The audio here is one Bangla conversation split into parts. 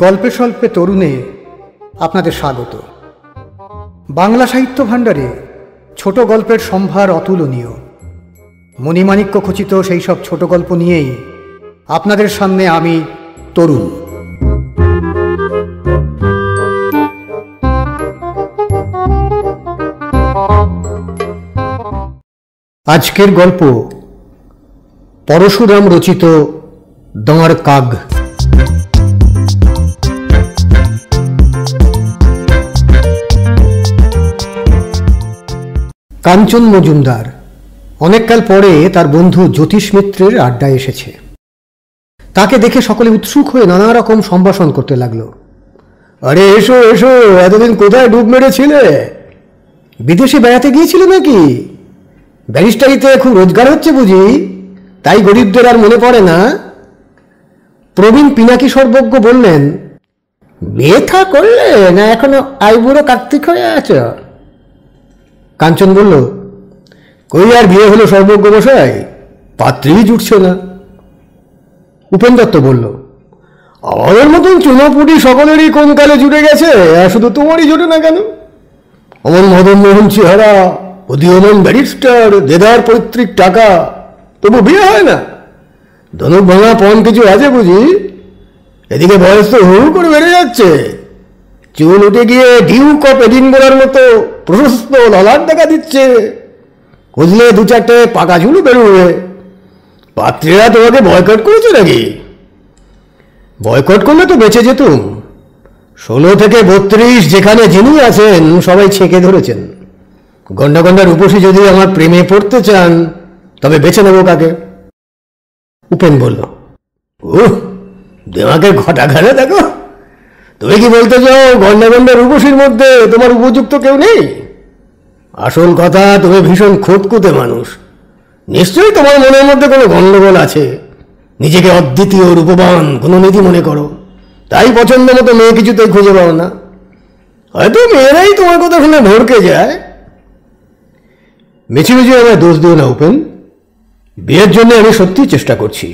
গল্পে স্বল্পে তরুণে আপনাদের স্বাগত। বাংলা সাহিত্য ভাণ্ডারে ছোট গল্পের সম্ভার অতুলনীয়। মণিমাণিক্য খচিত সেই সব ছোট গল্প নিয়েই আপনাদের সামনে আমি তরুণ। আজকের গল্প পরশুরাম রচিত দাঁড় কাগ। কাঞ্চন মজুমদার অনেককাল পরে তার বন্ধু জ্যোতিষ মিত্রের আড্ডায় এসেছে। তাকে দেখে সকলে উৎসুক হয়ে নানা রকম সম্ভাষণ করতে লাগলো। আরে এসো এসো, এতদিন কোথায় ডুব মেরেছিলে? বিদেশে বেড়াতে গিয়েছিলে নাকি? ব্যারিস্টারিতে খুব রোজগার হচ্ছে বুঝি, তাই গরিবদের আর মনে পড়ে না? প্রবীণ পিনাকি সর্বজ্ঞ বললেন, বিয়ে থা করলে না এখনো আইবুড়ো কার্তিক হয়ে আছো? কাঞ্চন বলল, কই আর বিয়ে হলো সর্বজ্ঞ মশাই, পাত্রী জুটছে না। উপেন দত্ত বলল, আমাদের মতন চুনোপুটি সকলেরই কোন কালে জুটে গেছে, আর শুধু তোমারই জুটে না কেন? অমন মদন মোহন চেহারা, উদীয়মান ব্যারিস্টার, দেদার পৈতৃক টাকা, তবু বিয়ে হয় না? ধনুক ভাঙা পণ কিছু আছে বুঝি? এদিকে বয়স তো হু করে বেড়ে যাচ্ছে, চুল উঠে গিয়ে ডিউক অফ এডিনবরার মতো প্রশস্ত ললাট দেখা দিচ্ছে, খুঁজলে দু চারটে পাকা চুলও বেরোবে। পাত্রীরা তোমাকে বয়কট করেছে নাকি? বয়কট করলে তো বেঁচে যেতুম। 16 থেকে 32 যেখানে যিনি আছেন সবাই ছেঁকে ধরেছেন। গন্ডা গন্ডা রূপসী যদি আমার প্রেমে পড়তে চান তবে বেছে নেব কাকে? উপেন বলল, দেমাকে ঘটা ঘাড়ে দেখো। তুমি কি বলতে চাও গন্ডা গন্ডা রূপসীর মধ্যে তোমার উপযুক্ত কেউ নেই? আসল কথা, তুমি ভীষণ খুঁতখুঁতে মানুষ। নিশ্চয়ই তোমার মনের মধ্যে কোনো গন্ডগোল আছে। নিজেকে অদ্বিতীয়, রূপবান, গুণনিধি মনে করো, তাই পছন্দ মতো মেয়ে কিছুতেই খুঁজে পাও না। হয়তো মেয়েরাই তোমার কথা শুনে ভড়কে যায়। মিছিমিছি আমায় দোষ দিও না উপেন। বিয়ের জন্য আমি সত্যিই চেষ্টা করছি,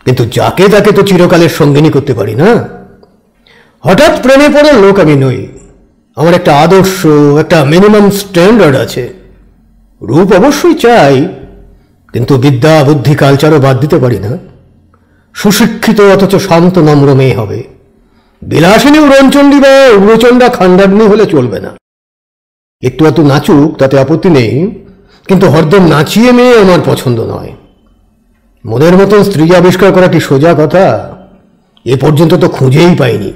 কিন্তু যাকে তাকে তো চিরকালের সঙ্গিনী করতে পারি না। হঠাৎ প্রেমে পড়ার লোক আমি নই। আমার একটা আদর্শ, একটা মিনিমাম স্ট্যান্ডার্ড আছে। রূপ অবশ্যই চাই, কিন্তু বিদ্যা, বুদ্ধি, কালচারও বাদ দিতে পারি না। সুশিক্ষিত অথচ শান্ত নম্র মেয়ে হবে। বিলাসিনী উড়নচণ্ডী বা উগ্রচণ্ডা খান্ডাগ্নি হলে চলবে না। একটু এত নাচুক তাতে আপত্তি নেই, কিন্তু হরদম নাচিয়ে মেয়ে আমার পছন্দ নয়। মনের মতন স্ত্রী আবিষ্কার করা কি সোজা কথা? এ পর্যন্ত তো খুঁজেই পাইনি।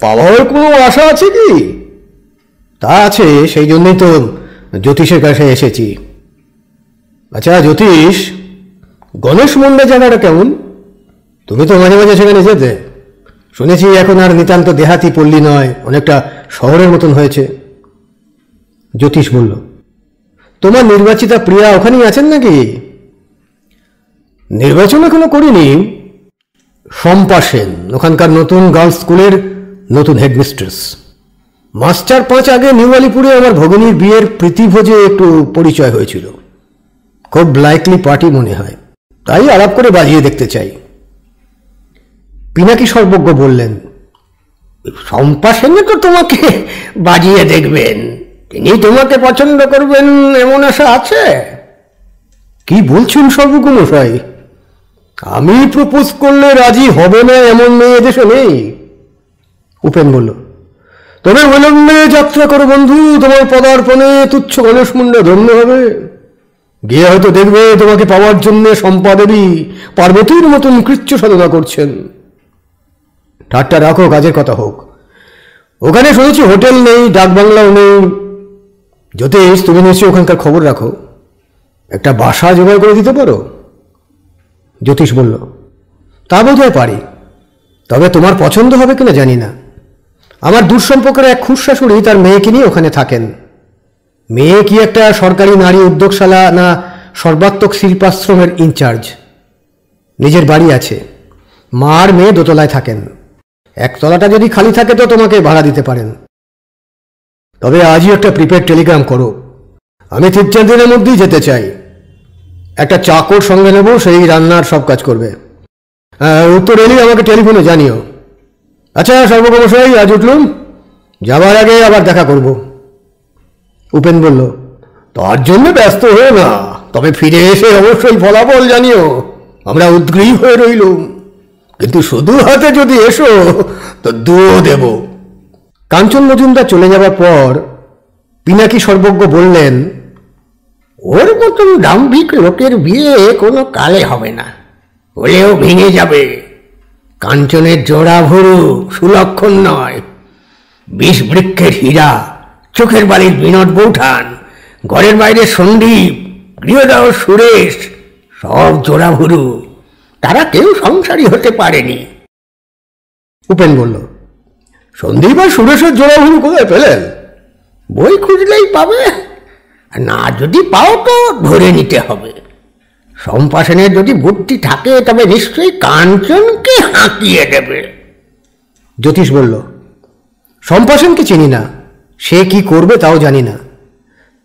পাওয়ার কোনো আশা আছে কি? তা আছে, সেই জন্যই তো জ্যোতিষের কাছে এসেছি। আচ্ছা জ্যোতিষ, গণেশ মুন্ডা জায়গাটা কেমন? তুমি তো মাঝে মাঝে সেখানে যেতে। শুনেছি এখন আর নিতান্ত দেহাতি পল্লী নয়, অনেকটা শহরের মতন হয়েছে। জ্যোতিষ বলল, তোমার নির্বাচিতা প্রিয়া ওখানেই আছেন নাকি? নির্বাচন এখনো করিনি। শম্পা সেন ওখানকার নতুন গার্লস স্কুলের নতুন হেডমিস্ট্রেস। মাস 4-5 আগে নিউ আলিপুরে আমার ভগিনীর বিয়ের প্রীতিভোজে একটু পরিচয় হয়েছিল। খুব লাইকলি পার্টি মনে হয়, তাই আলাপ করে বাজিয়ে দেখতে চাই। পিনাকি সর্বজ্ঞ বললেন, শম্পা সেনে তো তোমাকে বাজিয়ে দেখবেন, তিনি তোমাকে পছন্দ করবেন এমন আশা আছে? কি বলছেন সর্বজ্ঞ মশাই? আমি প্রপোজ করলে রাজি হবে না এমন মেয়ে দেশে নেই। উপেন বলল, তবে বিলম্বে যাত্রা করো বন্ধু, তোমার পদার্পণে তুচ্ছ গণেশ মুন্ডা ধন্য হবে। গিয়ে হয়তো দেখবে তোমাকে পাওয়ার জন্য শম্পা দেবী পার্বতীর মতন কৃচ্ছ সাধনা করছেন। ঠাট্টা রাখো, কাজের কথা হোক। ওখানে শুনেছি হোটেল নেই, ডাক বাংলাও নেই। জ্যোতিষ, তুমি নিশ্চয়ই ওখানকার খবর রাখো, একটা বাসা জোগাড় করে দিতে পারো? জ্যোতিষ বলল, তা বোধহয় পারি, তবে তোমার পছন্দ হবে কিনা জানি না। আমার দূর সম্পর্কের এক খুড়শাশুড়ি তার মেয়েকে নিয়ে ওখানে থাকেন। মেয়ে কি একটা সরকারি নারী উদ্যোগশালা না সর্বাত্মক শিল্পাশ্রমের ইনচার্জ। নিজের বাড়ি আছে, মা আর মেয়ে দোতলায় থাকেন। একতলাটা যদি খালি থাকে তো তোমাকে ভাড়া দিতে পারেন। তবে আজই একটা প্রিপেড টেলিগ্রাম করো, আমি 3-4 দিনের মধ্যেই যেতে চাই। একটা চাকর সঙ্গে নেব, সেই রান্নার সব কাজ করবে। উত্তর এলেই আমাকে টেলিফোনে জানিও। আচ্ছা সর্বকমশাই, আজ উঠলুম, যাবার আগে আবার দেখা করব। উপেন বলল, তার জন্য ব্যস্ত হয়ে না, তবে ফিরে এসে অবশ্যই ফলাফল জানিও। আমরা উদ্গ্রীব হয়ে রইলুম, কিন্তু শুধু হাতে যদি এসো তো দুও দেব। কাঞ্চন মজুমদার চলে যাবার পর পিনাকি সর্বজ্ঞ বললেন, ওর মতন দাম্ভিক লোকের বিয়ে কোনো কালে হবে না, হলেও ভেঙে যাবে। কাঞ্চনের জোড়া ভরু সুলক্ষণ নয়, 20 বৃক্ষের হীরা, চোখের বাড়ির বিনোদ বৌঠান, ঘরের বাইরে সন্দীপ, গৃহদাহ সুরেশ, সব জোড়া ভরু, তারা কেউ সংসারী হতে পারেনি। উপেন বলল, সন্দীপ আর সুরেশের জোড়া ভরু কোথায় পেলেন? বই খুঁজলেই পাবে, না যদি পাও তো ধরে নিতে হবে। সম্পাসনের যদি বুদ্ধি থাকে তবে নিশ্চয়ই কাঞ্চনকে হাঁকিয়ে দেবে। জ্যোতিষ বলল, সম্পাসনকে চিনি না, সে কি করবে তাও জানি না,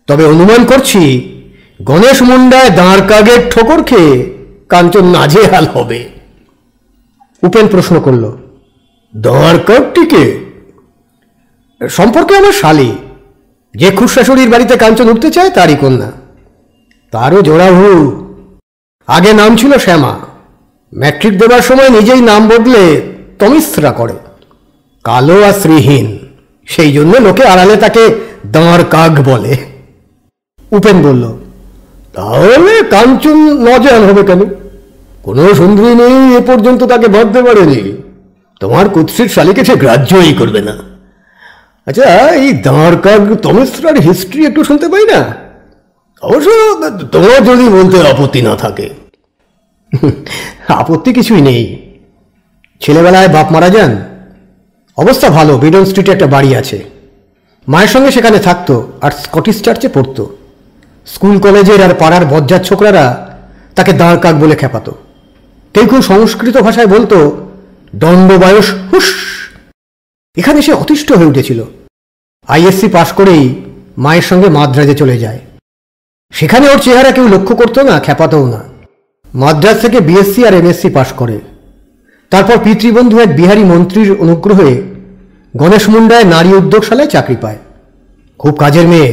তবে অনুমান করছি গণেশ মুন্ডায় দাঁড় কাগের ঠোকর খেয়ে কাঞ্চন নাজেহাল হবে। উপেন প্রশ্ন করল, দাঁড় কাগটিকে? সম্পর্কে আমার শালী, যে খুশাশুড়ির বাড়িতে কাঞ্চন উঠতে চায় তারই কন্যা। তারও জোড়াভু। আগে নাম ছিল শ্যামা, ম্যাট্রিক দেবার সময় নিজেই নাম বদলে তমিশ্রা করে, কালো আর শ্রীহীন, সেই জন্য লোকে আড়ালে তাকে দাঁড় কাগ বলে। উপেন বলল, তাহলে কাঞ্চন নজেহাল হবে কেন? কোনো সুন্দরী নেই এ পর্যন্ত তাকে ভাবতে পারেনি, তোমার কুৎসিত শালীকে সে গ্রাহ্যই করবে না। আচ্ছা, এই দাঁড় কাগ তমিশ্রার হিস্ট্রি একটু শুনতে পাই না? অবশ্য তোমার যদি বলতে আপত্তি না থাকে। আপত্তি কিছুই নেই। ছেলেবেলায় বাপ মারা যান, অবস্থা ভালো, বিডন স্ট্রিটে একটা বাড়ি আছে। মায়ের সঙ্গে সেখানে থাকতো আর স্কটিশ চার্চে পড়তো। স্কুল কলেজের আর পাড়ার বজ্জাত ছোকরারা তাকে দাঁড় কাক বলে খেপাতো। কেউ কেউ সংস্কৃত ভাষায় বলতো দণ্ড বয়স হুস। এখানে সে অতিষ্ঠ হয়ে উঠেছিল। আইএসসি পাশ করেই মায়ের সঙ্গে মাদ্রাজে চলে যায়। সেখানে ওর চেহারা কেউ লক্ষ্য করতো না, খেপাতও না। মাদ্রাজ থেকে বিএসসি আর এমএসসি পাশ করে। তারপর পিতৃবন্ধু এক বিহারী মন্ত্রীর অনুগ্রহে গণেশ মুন্ডায় নারী উদ্যোগশালায় চাকরি পায়। খুব কাজের মেয়ে।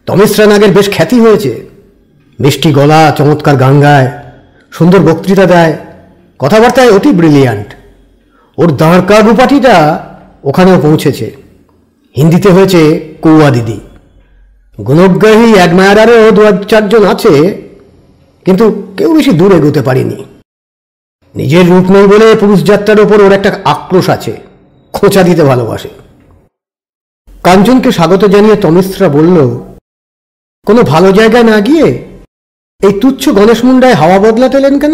তমিশ্রা নাগের বেশ খ্যাতি হয়েছে। মিষ্টি গলা, চমৎকার গান গায়, সুন্দর বক্তৃতা দেয়, কথাবার্তায় অতি ব্রিলিয়ান্ট। ওর দাঁড় কাগ উপাধিটা ওখানেও পৌঁছেছে। হিন্দিতে হয়েছে কৌয়া দিদি। গুণগ্রাহী অ্যাডমায়ারারও 2-4 জন আছে, কিন্তু কেউ বেশি দূর এগোতে পারেনি। নিজের রূপ নেই বলে পুরুষ যাত্রার ওপর ওর একটা আক্রোশ আছে, খোঁচা দিতে ভালোবাসে। কাঞ্চনকে স্বাগত জানিয়ে তমিশ্রা বলল, কোনো ভালো জায়গায় না গিয়ে এই তুচ্ছ গণেশ মুন্ডায় হাওয়া বদলাতে এলেন কেন?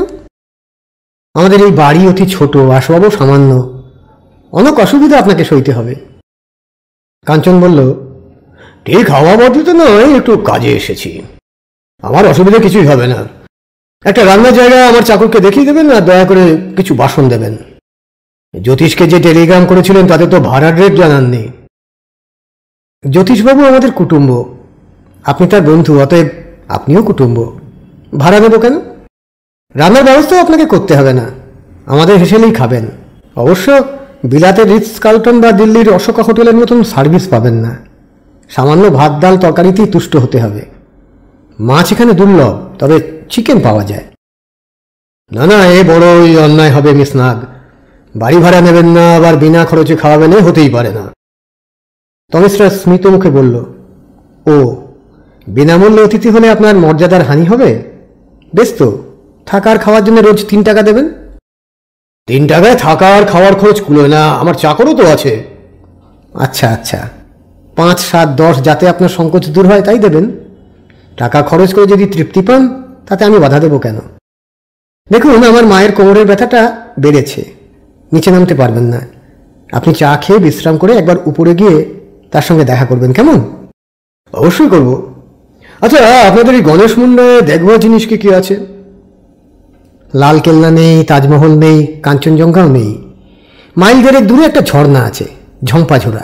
আমাদের এই বাড়ি অতি ছোট, আসবাবও সামান্য, অনেক অসুবিধা আপনাকে সইতে হবে। কাঞ্চন বলল, ঠিক হাওয়া বদলাতে নয়, একটু কাজে এসেছি। আমার অসুবিধা কিছুই হবে না। একটা রান্নার জায়গা আমার চাকরকে দেখিয়ে দেবেন, আর দয়া করে কিছু বাসন দেবেন। জ্যোতিষকে যে টেলিগ্রাম করেছিলেন তাতে তো ভাড়ার রেট জানাননি। জ্যোতিষবাবু আমাদের কুটুম্ব, আপনি তার বন্ধু, অতএব আপনিও কুটুম্ব। ভাড়া দেবো কেন? রান্নার ব্যবস্থাও আপনাকে করতে হবে না, আমাদের হেসেলেই খাবেন। অবশ্য বিলাতের রিটস কার্লটন বা দিল্লির অশোকা হোটেলের মতন সার্ভিস পাবেন না। সামান্য ভাত ডাল তরকারিতেই তুষ্ট হতে হবে। মাছ এখানে দুর্লভ, তবে চিকেন পাওয়া যায়। না না, এ বড়ই অন্যায় হবে মিস নাগ। বাড়ি ভাড়া নেবেন না, আবার বিনা খরচে খাওয়াবেন, হতেই পারে না। তমিশ্রা স্মিত মুখে বলল, ও, বিনামূল্যে অতিথি হলে আপনার মর্যাদার হানি হবে? বেশ তো, থাকার খাওয়ার জন্য রোজ 3 টাকা দেবেন। 3 টাকায় থাকা আর খাওয়ার খরচ কুলোয় না, আমার চাকরও তো আছে। আচ্ছা আচ্ছা, 5, 7, 10 যাতে আপনার সংকোচ দূর হয় তাই দেবেন। টাকা খরচ করে যদি তৃপ্তি পান তাতে আমি বাধা দেব কেন? দেখুন, আমার মায়ের কোমরের ব্যথাটা বেড়েছে, নিচে নামতে পারবেন না। আপনি চা খেয়ে বিশ্রাম করে একবার উপরে গিয়ে তার সঙ্গে দেখা করবেন, কেমন? অবশ্যই করব। আচ্ছা, আপনাদের এই গণেশ মুন্ডায় দেখবার জিনিস কি কি আছে? লালকেল্লা নেই, তাজমহল নেই, কাঞ্চনজঙ্ঘাও নেই। মাইল 1.5 দূরে একটা ঝর্ণা আছে, ঝম্পাঝোড়া।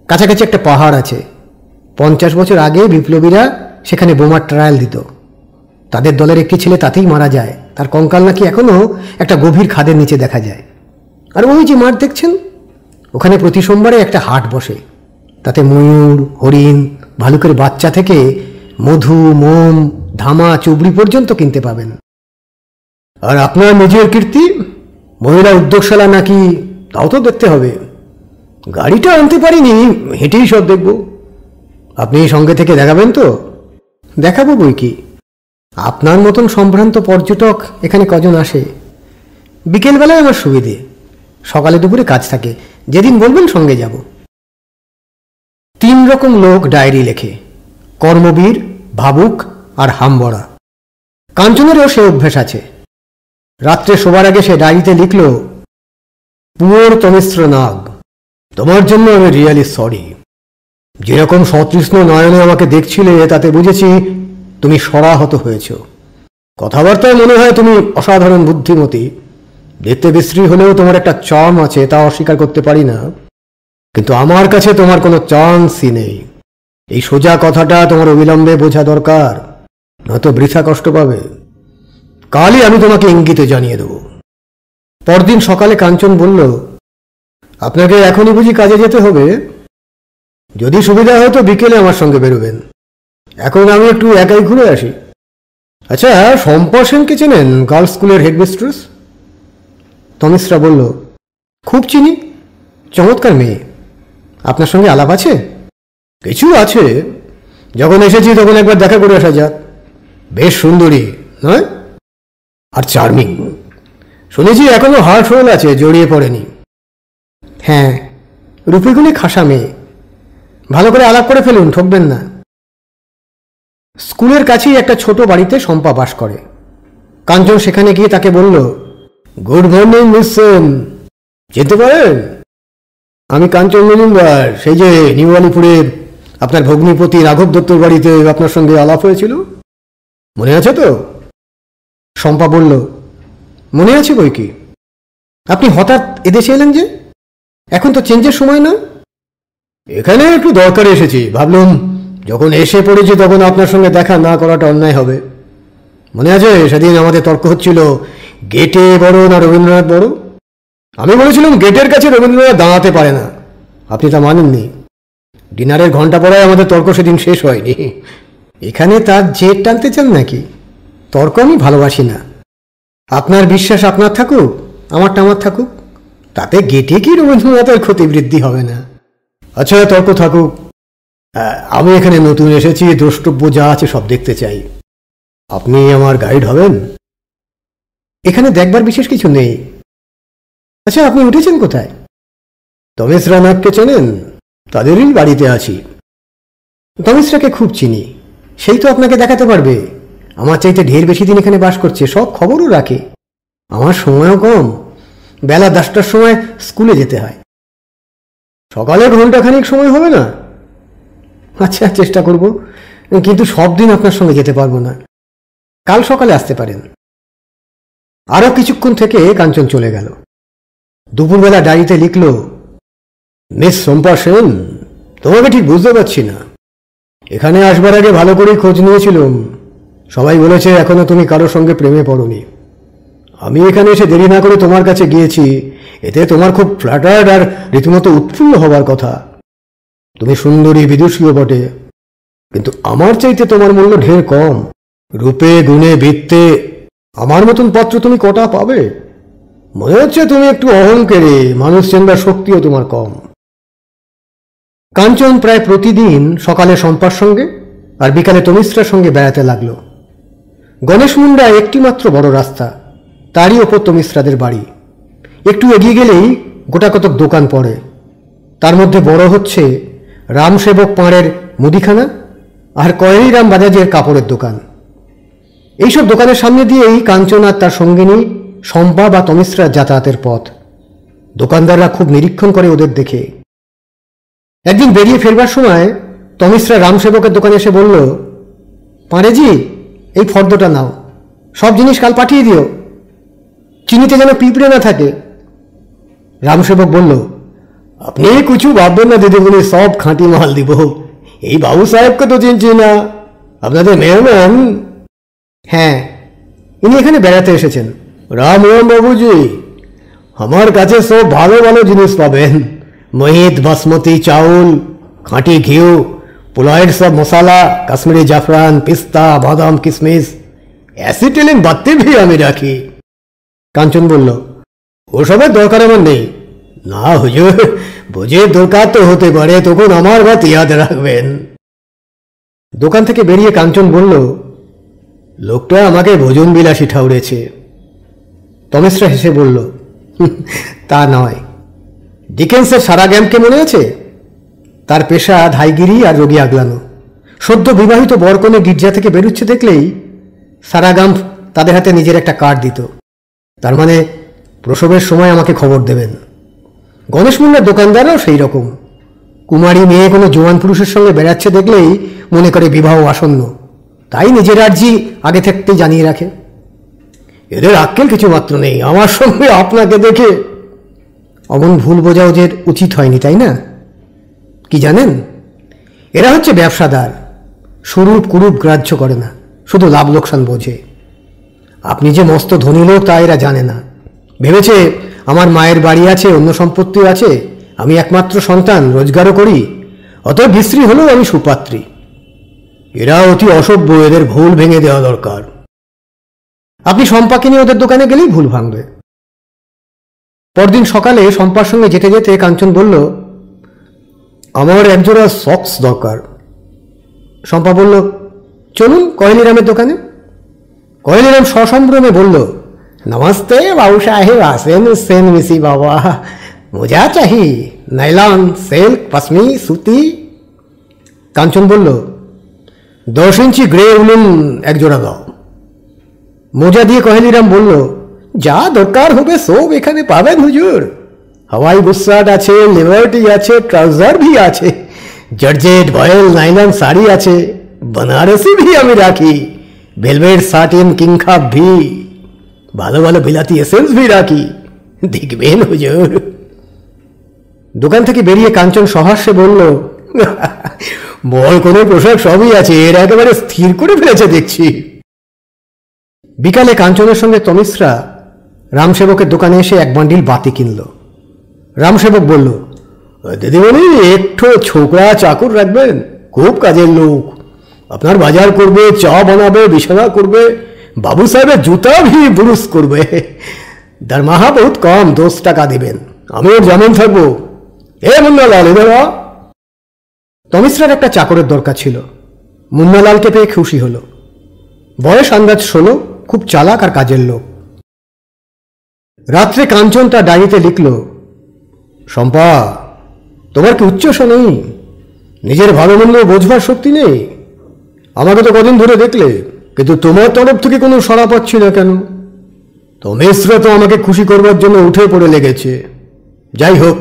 কাছাকাছি একটা পাহাড় আছে। 50 বছর আগে বিপ্লবীরা সেখানে বোমার ট্রায়াল দিত। তাদের দলের একটি ছেলে তাতেই মারা যায়, তার কঙ্কাল নাকি এখনো একটা গভীর খাদের নিচে দেখা যায়। আর ওই যে মাঠ দেখছেন, ওখানে প্রতি সোমবারে একটা হাট বসে, তাতে ময়ূর, হরিণ, ভালুকের বাচ্চা থেকে মধু, মোম, ধামা, চুবড়ি পর্যন্ত কিনতে পাবেন। আর আপনার নিজের কীর্তি, মহিলা উদ্যোগশালা নাকি, তাও তো দেখতে হবে। গাড়িটা আনতে পারিনি, হেঁটেই সব দেখব। আপনি সঙ্গে থেকে দেখাবেন তো? দেখাবো বই কি। আপনার মতন সম্ভ্রান্ত পর্যটক এখানে কজন আসে? বিকেলবেলায় আমার সুবিধে, সকালে দুপুরে কাজ থাকে, যেদিন বলবেন সঙ্গে যাব। 3 রকম লোক ডায়েরি লেখে, কর্মবীর, ভাবুক আর হামবড়া। কাঞ্চনেরও সে অভ্যেস আছে। রাত্রে শোবার আগে সে ডায়েরিতে লিখল, পুয়োর তমিশ্র নাগ, তোমার জন্য আমি রিয়ালি সরি। যেরকম সতৃষ্ণ নয়নে আমাকে দেখছিলে, তাতে বুঝেছি তুমি সরাহত হয়েছ। কথাবার্তায় মনে হয় তুমি অসাধারণ বুদ্ধিমতী। দেখতে বিশ্রী হলেও তোমার একটা চার্ম আছে, তা অস্বীকার করতে পারি না। কিন্তু আমার কাছে তোমার কোনো চান্সই নেই। এই সোজা কথাটা তোমার অবিলম্বে বোঝা দরকার, নয়তো বৃথা কষ্ট পাবে। কালই আমি তোমাকে ইঙ্গিতে জানিয়ে দেব। পরদিন সকালে কাঞ্চন বলল, আপনাকে এখনই বুঝি কাজে যেতে হবে? যদি সুবিধা হয় তো বিকেলে আমার সঙ্গে বেরোবেন। এখন আমি একটু একাই ঘুরে আসি। আচ্ছা, শম্পা সেনকে চেনেন, গার্লস স্কুলের হেডমিস্ট্রেস? তমিশ্রা বলল, খুব চিনি, চমৎকার মেয়ে। আপনার সঙ্গে আলাপ আছে? কিছু আছে, যখন এসেছি তখন একবার দেখা করে আসা যাক। বেশ সুন্দরী নয়? আর চার্মিং। শুনেছি এখনো হার্ট হোল আছে, জড়িয়ে পড়েনি। হ্যাঁ, রূপীগুলি খাসা মেয়ে। ভালো করে আলাপ করে ফেলুন, ঠকবেন না। স্কুলের কাছেই একটা ছোট বাড়িতে শম্পা বাস করে। কাঞ্চন সেখানে গিয়ে তাকে বলল, গুড মর্নিং মিস সেন, যেতে পারেন? আমি কাঞ্চন মজুমদার, সেই যে নিউ আলিপুরে আপনার ভগ্নিপতি রাঘব দত্তর বাড়িতে আপনার সঙ্গে আলাপ হয়েছিল, মনে আছে তো? শম্পা বলল, মনে আছে বই কি। আপনি হঠাৎ এদেশে এলেন যে? এখন তো চেঞ্জের সময় না? এখানে একটু দরকারে এসেছি, ভাবলাম যখন এসে পড়েছি তখন আপনার সঙ্গে দেখা না করাটা অন্যায় হবে। মনে আছে সেদিন আমাদের তর্ক হচ্ছিল, গেটে বড় না রবীন্দ্রনাথ বড়? আমি বলেছিলাম গেটের কাছে রবীন্দ্রনাথ দাঁড়াতে পারে না, আপনি তা মানেননি। ডিনারের ঘন্টা পড়ায় আমাদের তর্ক সেদিন শেষ হয়নি। এখানে তার জেদ টানতে চান নাকি? তর্ক আমি ভালোবাসি না। আপনার বিশ্বাস আপনার থাকুক, আমারটা আমার থাকুক, তাতে গেটে কি রবীন্দ্রনাথের ক্ষতি বৃদ্ধি হবে না। আচ্ছা, তর্ক থাকুক। আমি এখানে নতুন এসেছি, দ্রষ্টব্য যা আছে সব দেখতে চাই। আপনি আমার গাইড হবেন? এখানে দেখবার বিশেষ কিছু নেই। আচ্ছা, আপনি উঠেছেন কোথায়? তমিশ্রা নাগকে চেনেন? তাদেরই বাড়িতে আছি। তমিশ্রাকে খুব চিনি, সেই তো আপনাকে দেখাতে পারবে। আমার চাইতে ঢের বেশি দিন এখানে বাস করছে, সব খবরও রাখে। আমার সময়ও কম, বেলা 10টার সময় স্কুলে যেতে হয়। সকালে ঘন্টাখানিক সময় হবে না? আচ্ছা, চেষ্টা করব, কিন্তু সব দিন আপনার সঙ্গে যেতে পারবো না। কাল সকালে আসতে পারেন। আরো কিছুক্ষণ থেকে কাঞ্চন চলে গেল। দুপুরবেলা ডায়েরিতে লিখল, মিস শম্পা সেন, তোমাকে ঠিক বুঝতে পারছি না। এখানে আসবার আগে ভালো করেই খোঁজ নিয়েছিলাম, সবাই বলেছে এখনো তুমি কারোর সঙ্গে প্রেমে পড়োনি। আমি এখানে এসে দেরি না করে তোমার কাছে গিয়েছি, এতে তোমার খুব ফ্ল্যাটার্ড আর রীতিমতো উৎফুল্ল হবার কথা। তুমি সুন্দরী, বিদুষীও বটে, কিন্তু আমার চাইতে তোমার মূল্য ঢের কম। রূপে, গুণে, বৃত্তে আমার মতন পাত্র তুমি কটা পাবে? মনে হচ্ছে তুমি একটু অহংকারী, মানুষ চেনবার শক্তিও তোমার কম। কাঞ্চন প্রায় প্রতিদিন সকালে শম্পার সঙ্গে আর বিকালে তমিশ্রার সঙ্গে বেড়াতে লাগলো। গণেশ মুন্ডা একটি মাত্র বড় রাস্তা, তারই ওপর তমিশ্রাদের বাড়ি। একটু এগিয়ে গেলেই গোটা কতক দোকান পড়ে। তার মধ্যে বড় হচ্ছে রামসেবক পাঁড়ের মুদিখানা আর কয়েরিরাম বাজাজের কাপড়ের দোকান। এইসব দোকানের সামনে দিয়েই কাঞ্চন আর তার সঙ্গিনী শম্পা বা তমিশ্রার যাতায়াতের পথ। দোকানদাররা খুব নিরীক্ষণ করে ওদের দেখে। একদিন বেরিয়ে ফেরবার সময় তমিশ্রা রামসেবকের দোকানে এসে বলল, পাঁড়েজি, এই ফর্দটা নাও, সব জিনিস কাল পাঠিয়ে দিও, চিনিতে যেন পিঁপড়ে না থাকে। রামসেবক বলল, আপনি কিছু ভাববেন না দিদিমণি, সব খাঁটি মাল দিব। এই বাবু সাহেবকে তো চিনছি না, আপনাদের মেহমান। হ্যাঁ, ইনি এখানে বেড়াতে এসেছেন। রাম রাম বাবুজি, আমার কাছে সব ভালো ভালো জিনিস পাবেন। মহিত বাসমতি চাউল, খাঁটি ঘিউ, পোলাওয়ের সব মশলা, কাশ্মীরি জাফরান, পিস্তা, বাদাম, কিশমিশ, অ্যাসিটিলিন বাত্তি ভি আমি রাখি। কাঞ্চন বলল, ওসবের দরকার আমার নেই। না হুজুর, বুঝে দরকার তো হতে পারে, তখন আমার বাত ইয়াদ রাখবেন। দোকান থেকে বেরিয়ে কাঞ্চন বলল, লোকটা আমাকে ভোজন বিলাসী ঠাউরেছে। তমেশরা হেসে বলল, তা নয়। ডিকেন্সের সারাগ্যামকে মনে আছে? তার পেশা ধাইগিরি আর রোগী আগলানো। সদ্য বিবাহিত বরকনে গির্জা থেকে বেরুচ্ছে দেখলেই সারাগাম তাদের হাতে নিজের একটা কার্ড দিত। তার মানে প্রসবের সময় আমাকে খবর দেবেন। গণেশ মুন্ডার দোকানদারও সেই রকম। কুমারী মেয়ে কোনো জোয়ান পুরুষের সঙ্গে বেড়াচ্ছে দেখলেই মনে করে বিবাহ আসন্ন, তাই নিজের আর্জি আগে থাকতেই জানিয়ে রাখে। এদের আক্কেল কিছু মাত্র নেই, আমার সঙ্গে আপনাকে দেখে। অমন ভুল বোঝা ওদের উচিত হয়নি, তাই না? কি জানেন, এরা হচ্ছে ব্যবসাদার। স্বরূপ কুরূপ গ্রাহ্য করে না, শুধু লাভ লোকসান বোঝে। আপনি যে মস্ত ধনী লোক তা এরা জানে না। ভেবেছে আমার মায়ের বাড়ি আছে, অন্য সম্পত্তিও আছে, আমি একমাত্র সন্তান, রোজগারও করি, অত বিশ্রী হলেও আমি সুপাত্রী। এরা অতি অসভ্য, এদের ভুল ভেঙে দেওয়া দরকার। আপনি শম্পাকে নিয়ে ওদের দোকানে গেলেই ভুল ভাঙবে। পরদিন সকালে শম্পার সঙ্গে যেতে যেতে কাঞ্চন বলল, আমার একজোড়া সক্স দরকার। শম্পা বলল, চলুন কয়েলিরামের দোকানে। কয়েলিরাম সসম্ভ্রমে বলল, নমস্তে বাবু সাহেব, আসেন সেন মিসি বাবা, মোজা চাহি, নাইলন, সিল্ক, পশমি, সুতি। কাঞ্চন বলল, 10 ইঞ্চি গ্রে উলেন এক জোড়া দাও। মোজা দিয়ে কয়েলিরাম বলল, যা দরকার হবে সব এখানে পাবেন হুজুর। হাওয়াই বুশশার্ট আছে, লিবার্টি আছে, ট্রাউজার ভি আছে, জর্জেট, ভয়েল, নাইলন শাড়ি আছে, बनारसी भी আমি রাখি, ভেলভেট, সাটিন, কিংখাব ভি, ভালো ভালো বিলাতি এসেন্স ভি রাখি, দেখবেন হুজুর। দোকান থেকে বেরিয়ে কাঞ্চন সহাস্যে বলল, বল কোনো পোশাক সবই আছে, এর একেবারে স্থির করে ফেলেছে দেখছি। বিকালে কাঞ্চনের সঙ্গে তমিশ্রা রামসেবকের দোকানে এসে এক বান্ডিল বাতি কিনল। রামসেবক বলল, দিদিমণি, একটু ছোকরা চাকর রাখবেন, খুব কাজের লোক, আপনার বাজার করবে, চা বানাবে, বিছানা করবে, বাবু সাহেবের জুতা ভি বুরুস করবে। দরমাহা বহুত কম, 10 টাকা দিবেন, আমি ওর যেমন থাকবো। এ মুন্নালাল, এবার তমিশ্রার একটা চাকরের দরকার ছিল। মুন্নালালকে পেয়ে খুশি হল। বয়স আন্দাজ 16, খুব চালাক আর কাজের লোক। রাত্রে কাঞ্চন তার ডায়েরিতে লিখল, শম্পা, তোমার কি উচ্চস নেই? নিজের ভালো মন্দ বোঝবার শক্তি নেই? আমাকে তো কদিন ধরে দেখলে, কিন্তু তোমার তরফ থেকে কোনো সাড়া পাচ্ছি না কেন? তমেশরা তো আমাকে খুশি করবার জন্য উঠে পড়ে লেগেছে। যাই হোক,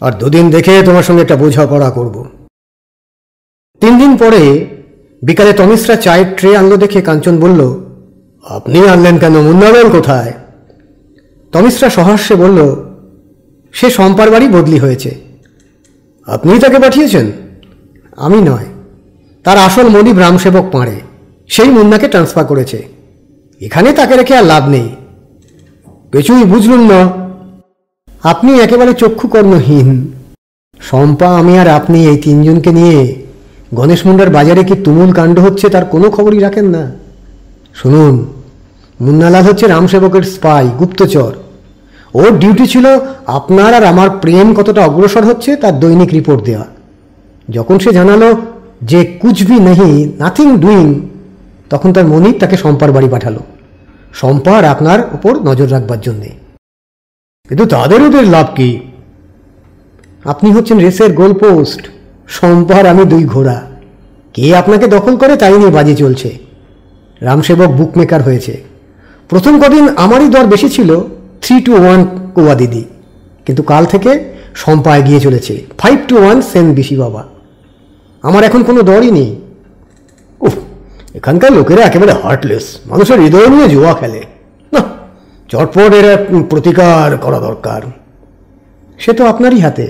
আর 2 দিন দেখে তোমার সঙ্গে একটা বোঝাপড়া করব। 3 দিন পরে বিকালে তমিশ্রা চায়ের ট্রে আনলো দেখে কাঞ্চন বলল, আপনি আনলেন কেন? মুন্নালাল কোথায়? তমিশ্রা সহাস্যে বলল, সে শম্পার বাড়ি বদলি হয়েছে। আপনিই তাকে পাঠিয়েছেন? আমি নয়, তার আসল মনিব রামসেবক পাঁড়ে, সেই মুন্নাকে ট্রান্সফার করেছে। এখানে তাকে রেখে আর লাভ নেই। কিছুই বুঝলুন না। আপনি একেবারে চক্ষুকর্ণহীন। শম্পা, আমি আর আপনি এই 3 জনকে নিয়ে গণেশ মুন্ডার বাজারে কি তুমুল কাণ্ড হচ্ছে তার কোনো খবরই রাখেন না। শুনুন, মুন্নালাল হচ্ছে রামসেবকের স্পাই, গুপ্তচর। ওর ডিউটি ছিল আপনার আর আমার প্রেম কতটা অগ্রসর হচ্ছে তার দৈনিক রিপোর্ট দেওয়া। যখন সে জানালো যে কুছ ভি নেহি, নাথিং ডুইং, তখন তার মনিব তাকে শম্পার বাড়ি পাঠালো, শম্পা আর আপনার ওপর নজর রাখবার জন্যে। কিন্তু তাদের ওদের লাভ কি? আপনি হচ্ছেন রেসের গোলপোস্ট, শম্পা আর আমি 2 ঘোড়া। কে আপনাকে দখল করে তাই নিয়ে বাজি চলছে। রামসেবক বুকমেকার হয়েছে। প্রথম কদিন আমারই দর বেশি ছিল, 3-1 কোয়া দিদি, কিন্তু কাল থেকে শম্পা এগিয়ে চলেছে, 5-1 সেন বিশি বাবা। আমার এখন কোনো দরই নেই। উফ, এখানকার লোকেরা একেবারে হার্টলেস, মানুষের হৃদয় নিয়ে জুয়া খেলে। না, চটপট এরা প্রতিকার করা দরকার। সে তো আপনারই হাতে।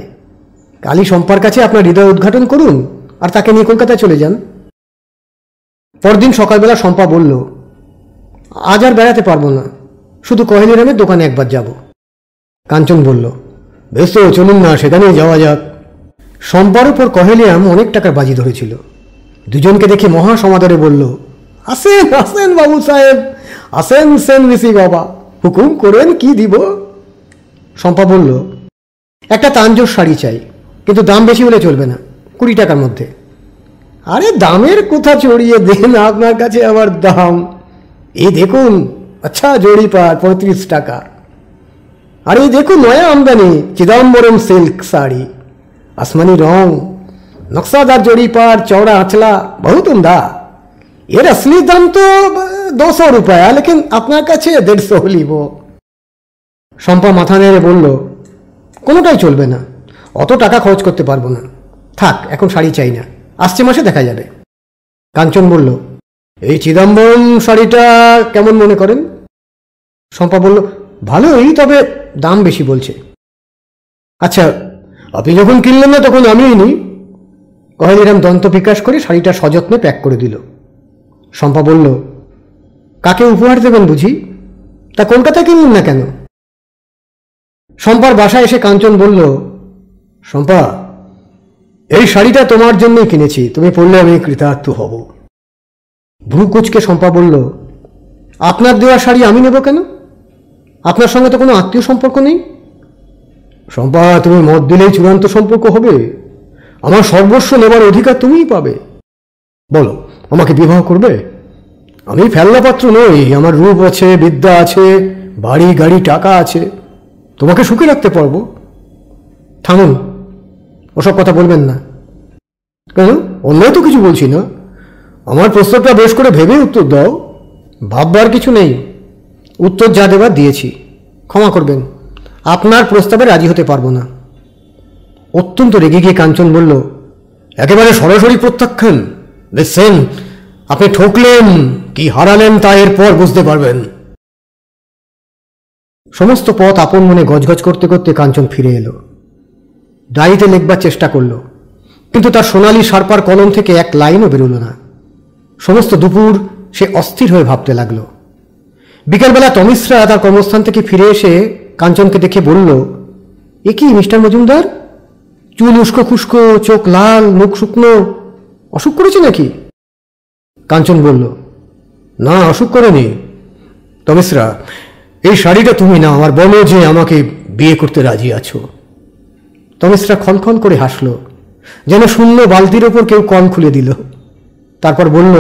কালই শম্পার কাছে আপনার হৃদয় উদ্ঘাটন করুন আর তাকে নিয়ে কলকাতায় চলে যান। পরদিন সকালবেলা শম্পা বলল, আজ আর বেড়াতে পারবো না, শুধু কহেলিরামের দোকানে একবার যাব। কাঞ্চন বলল, বেশ তো, চলুন না, সেখানেই যাওয়া যাক। শম্পার উপর কহেলিরাম অনেক টাকার বাজি ধরেছিল। দুজনকে দেখে মহা সমাদরে বলল, আসেন আসেন বাবু সাহেব, আসেন সেন ঋষি বাবা, হুকুম করেন, কি দিব? শম্পা বলল, একটা তাঞ্জোর শাড়ি চাই, কিন্তু দাম বেশি হলে চলবে না, 20 টাকার মধ্যে। আরে দামের কথা চড়িয়ে দেন, আপনার কাছে আবার দাম? এই দেখুন, আচ্ছা জড়ি পার 35 টাকা। আর এই দেখুন নয়া আমদানি চিদম্বরম সিল্ক শাড়ি, আসমানি রং, নকশাदार জড়ি পার, चौड़ा आंचला, बहुत उम्दा। এর असली দাম তো 200 रुपया, लेकिन আপনার কাছে 150 লিব। শম্পা মাথা নেড়ে বলল, কোনোটাই চলবে না, অত টাকা খরচ করতে পারবো না, থাক, এখন শাড়ি চাই না, আসছে মাসে দেখা যাবে। কাঞ্চন বলল, এই চিদম্বরম শাড়িটা কেমন মনে করেন? শম্পা বলল, ভালোই, তবে দাম বেশি বলছে। আচ্ছা, আপনি যখন কিনলেন না তখন আমিই নিই। কহেলিরাম দন্ত বিকাশ করে শাড়িটা সযত্নে প্যাক করে দিল। শম্পা বলল, কাকে উপহার দেবেন বুঝি? তা কলকাতায় কিনলেন না কেন? শম্পার বাসায় এসে কাঞ্চন বলল, শম্পা, এই শাড়িটা তোমার জন্যই কিনেছি, তুমি পরলে আমি কৃতার্থ হব। ভ্রু কুঁচকে শম্পা বলল, আপনার দেওয়া শাড়ি আমি নেব কেন? আপনার সঙ্গে তো কোনো আত্মীয় সম্পর্ক নেই। শম্পা, তুমি মত দিলেই চূড়ান্ত সম্পর্ক হবে? আমার সর্বস্ব নেবার অধিকার তুমিই পাবে। বলো, আমাকে বিবাহ করবে? আমি ফেলনাপাত্র নই, আমার রূপ আছে, বিদ্যা আছে, বাড়ি গাড়ি টাকা আছে, তোমাকে সুখে রাখতে পারবো। থামুন, ওসব কথা বলবেন না। কেন? অন্যায় তো কিছু বলছি না, আমার প্রস্তাবটা বেশ করে ভেবে উত্তর দাও। ভাববার কিছু নেই, উত্তর যা দেবার দিয়েছি, ক্ষমা করবেন, আপনার প্রস্তাবে রাজি হতে পারবো না। অত্যন্ত রেগে গিয়ে কাঞ্চন বলল, একেবারে সরাসরি প্রত্যাখ্যান? দেখছেন, আপনি ঠকলেন কি হারালেন তা এরপর বুঝতে পারবেন। সমস্ত পথ আপন মনে গজগজ করতে করতে কাঞ্চন ফিরে এলো। ডায়েরিতে লিখবার চেষ্টা করল, কিন্তু তার সোনালি সার্পার কলম থেকে এক লাইনও বেরোল না। সমস্ত দুপুর সে অস্থির হয়ে ভাবতে লাগল। বিকেলবেলা তমিশ্রা তার কর্মস্থান থেকে ফিরে এসে কাঞ্চনকে দেখে বলল, এ কি মিস্টার মজুমদার, চুল উস্কো খুস্কো, চোখ লাল, মুখ শুকনো, অসুখ করেছে নাকি? কাঞ্চন বলল, না, অসুখ করেনি। তমিশ্রা, এই শাড়িটা তুমি না, আমার বলো যে আমাকে বিয়ে করতে রাজি আছো। তমিশ্রা খলখল করে হাসল, যেন শূন্য বালতির ওপর কেউ কল খুলে দিল। তারপর বলল,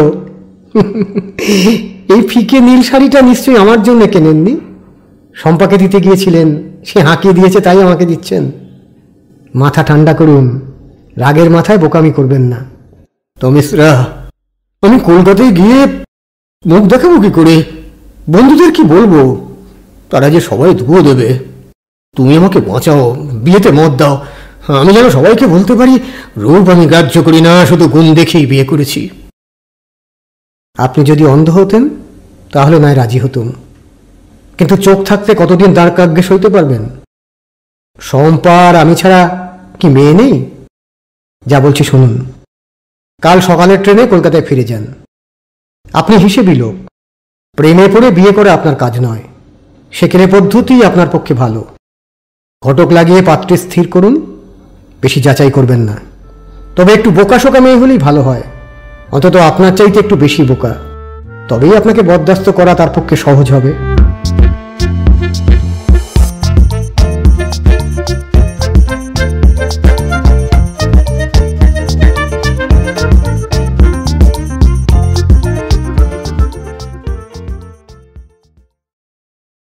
এই ফিকে নীল শাড়িটা নিশ্চয়ই আমার জন্য কেনেননি, শম্পাকে দিতে গিয়েছিলেন, সে হাঁকিয়ে দিয়েছে, তাই আমাকে দিচ্ছেন। মাথা ঠান্ডা করুন, রাগের মাথায় বোকামি করবেন না। তমিশ্রা, আমি কলকাতায় গিয়ে মুখ দেখাবো কি করে? বন্ধুদের কি বলবো? তারা যে সবাই ধুয়ো দেবে। তুমি আমাকে বাঁচাও, বিয়েতে মত দাও, আমি যেন সবাইকে বলতে পারি রূপ আমি গ্রাহ্য করি না, শুধু গুণ দেখেই বিয়ে করেছি। আপনি যদি অন্ধ হতেন তাহলে নয় রাজি হতুম, কিন্তু চোখ থাকতে কতদিন দ্বারকাজ্ঞে সইতে পারবেন? শম্পার আমি ছাড়া কি মেয়ে নেই? যা বলছি শুনুন, কাল সকালের ট্রেনে কলকাতায় ফিরে যান। আপনি হিসেবি লোক, প্রেমে পড়ে বিয়ে করে আপনার কাজ নয়, সেকেলে পদ্ধতি আপনার পক্ষে ভালো। ঘটক লাগিয়ে পাত্রে স্থির করুন, বেশি যাচাই করবেন না। তবে একটু বোকাশোকা মেয়ে হলেই ভালো হয়, অন্তত আপনার চাইতে একটু বেশি বোকা, তবেই আপনাকে বরদাস্ত করা তার পক্ষে সহজ হবে।